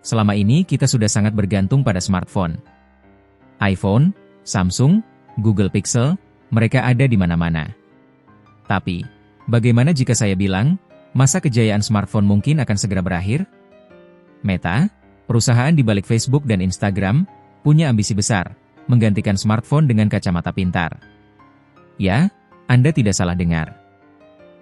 Selama ini kita sudah sangat bergantung pada smartphone. iPhone, Samsung, Google Pixel, mereka ada di mana-mana. Tapi, bagaimana jika saya bilang, masa kejayaan smartphone mungkin akan segera berakhir? Meta, perusahaan di balik Facebook dan Instagram, punya ambisi besar, menggantikan smartphone dengan kacamata pintar. Ya, Anda tidak salah dengar.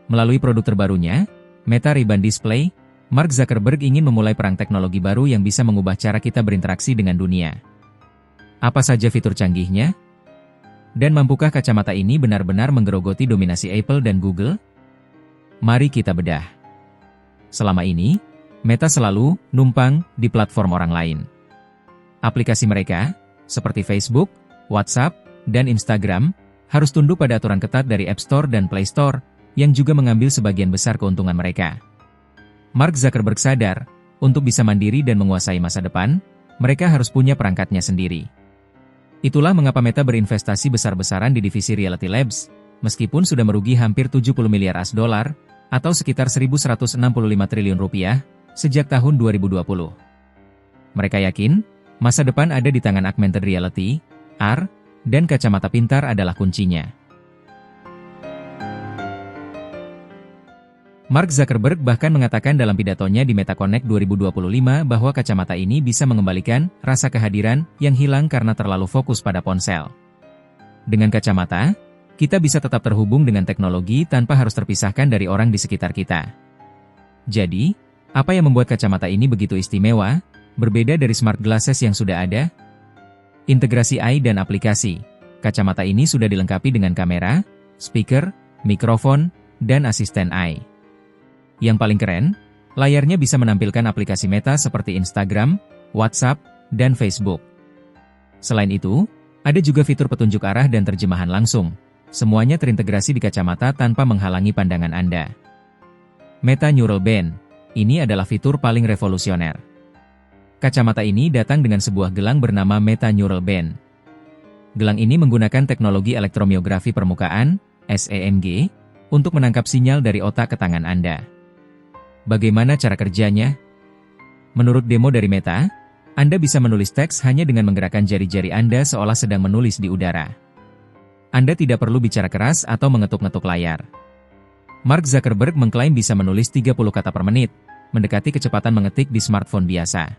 Melalui produk terbarunya, Meta Ray-Ban Display, Mark Zuckerberg ingin memulai perang teknologi baru yang bisa mengubah cara kita berinteraksi dengan dunia. Apa saja fitur canggihnya? Dan mampukah kacamata ini benar-benar menggerogoti dominasi Apple dan Google? Mari kita bedah. Selama ini, Meta selalu numpang di platform orang lain. Aplikasi mereka, seperti Facebook, WhatsApp, dan Instagram, harus tunduk pada aturan ketat dari App Store dan Play Store, yang juga mengambil sebagian besar keuntungan mereka. Mark Zuckerberg sadar, untuk bisa mandiri dan menguasai masa depan, mereka harus punya perangkatnya sendiri. Itulah mengapa Meta berinvestasi besar-besaran di divisi Reality Labs, meskipun sudah merugi hampir 70 miliar US dollar, atau sekitar 1.165 triliun rupiah, sejak tahun 2020. Mereka yakin, masa depan ada di tangan augmented reality, AR, dan kacamata pintar adalah kuncinya. Mark Zuckerberg bahkan mengatakan dalam pidatonya di MetaConnect 2025 bahwa kacamata ini bisa mengembalikan rasa kehadiran yang hilang karena terlalu fokus pada ponsel. Dengan kacamata, kita bisa tetap terhubung dengan teknologi tanpa harus terpisahkan dari orang di sekitar kita. Jadi, apa yang membuat kacamata ini begitu istimewa, berbeda dari smart glasses yang sudah ada? Integrasi AI dan aplikasi. Kacamata ini sudah dilengkapi dengan kamera, speaker, mikrofon, dan asisten AI. Yang paling keren, layarnya bisa menampilkan aplikasi Meta seperti Instagram, WhatsApp, dan Facebook. Selain itu, ada juga fitur petunjuk arah dan terjemahan langsung. Semuanya terintegrasi di kacamata tanpa menghalangi pandangan Anda. Meta Neural Band, ini adalah fitur paling revolusioner. Kacamata ini datang dengan sebuah gelang bernama Meta Neural Band. Gelang ini menggunakan teknologi elektromiografi permukaan, SEMG, untuk menangkap sinyal dari otak ke tangan Anda. Bagaimana cara kerjanya? Menurut demo dari Meta, Anda bisa menulis teks hanya dengan menggerakkan jari-jari Anda seolah sedang menulis di udara. Anda tidak perlu bicara keras atau mengetuk-ngetuk layar. Mark Zuckerberg mengklaim bisa menulis 30 kata per menit, mendekati kecepatan mengetik di smartphone biasa.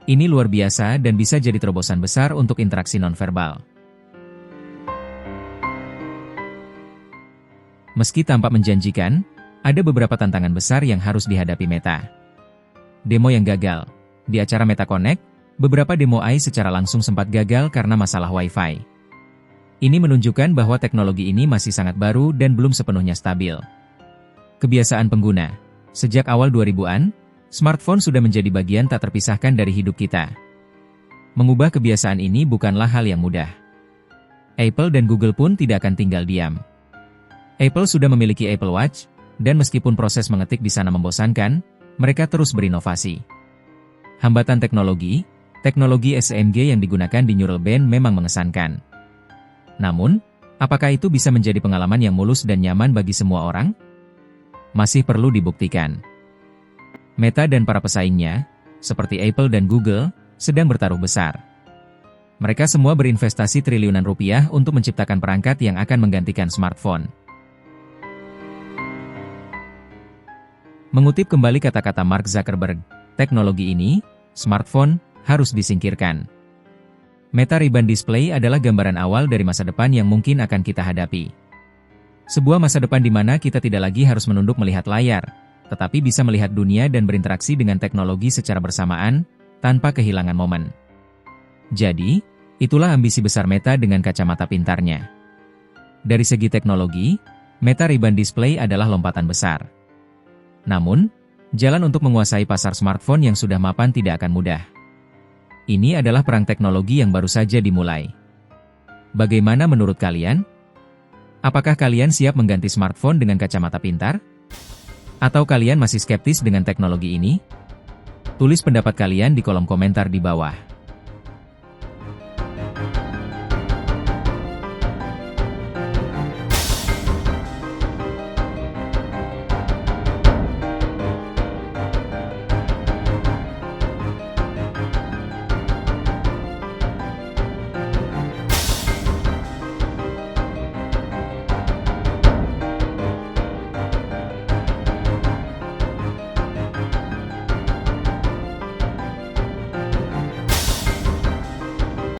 Ini luar biasa dan bisa jadi terobosan besar untuk interaksi nonverbal. Meski tampak menjanjikan, ada beberapa tantangan besar yang harus dihadapi Meta. Demo yang gagal. Di acara MetaConnect, beberapa demo AI secara langsung sempat gagal karena masalah Wi-Fi. Ini menunjukkan bahwa teknologi ini masih sangat baru dan belum sepenuhnya stabil. Kebiasaan pengguna. Sejak awal 2000-an, smartphone sudah menjadi bagian tak terpisahkan dari hidup kita. Mengubah kebiasaan ini bukanlah hal yang mudah. Apple dan Google pun tidak akan tinggal diam. Apple sudah memiliki Apple Watch, dan meskipun proses mengetik di sana membosankan, mereka terus berinovasi. Hambatan teknologi SEMG yang digunakan di Neural Band memang mengesankan. Namun, apakah itu bisa menjadi pengalaman yang mulus dan nyaman bagi semua orang? Masih perlu dibuktikan. Meta dan para pesaingnya, seperti Apple dan Google, sedang bertaruh besar. Mereka semua berinvestasi triliunan rupiah untuk menciptakan perangkat yang akan menggantikan smartphone. Mengutip kembali kata-kata Mark Zuckerberg, teknologi ini, smartphone, harus disingkirkan. Meta Ray-Ban Display adalah gambaran awal dari masa depan yang mungkin akan kita hadapi. Sebuah masa depan di mana kita tidak lagi harus menunduk melihat layar, tetapi bisa melihat dunia dan berinteraksi dengan teknologi secara bersamaan, tanpa kehilangan momen. Jadi, itulah ambisi besar Meta dengan kacamata pintarnya. Dari segi teknologi, Meta Ray-Ban Display adalah lompatan besar. Namun, jalan untuk menguasai pasar smartphone yang sudah mapan tidak akan mudah. Ini adalah perang teknologi yang baru saja dimulai. Bagaimana menurut kalian? Apakah kalian siap mengganti smartphone dengan kacamata pintar? Atau kalian masih skeptis dengan teknologi ini? Tulis pendapat kalian di kolom komentar di bawah.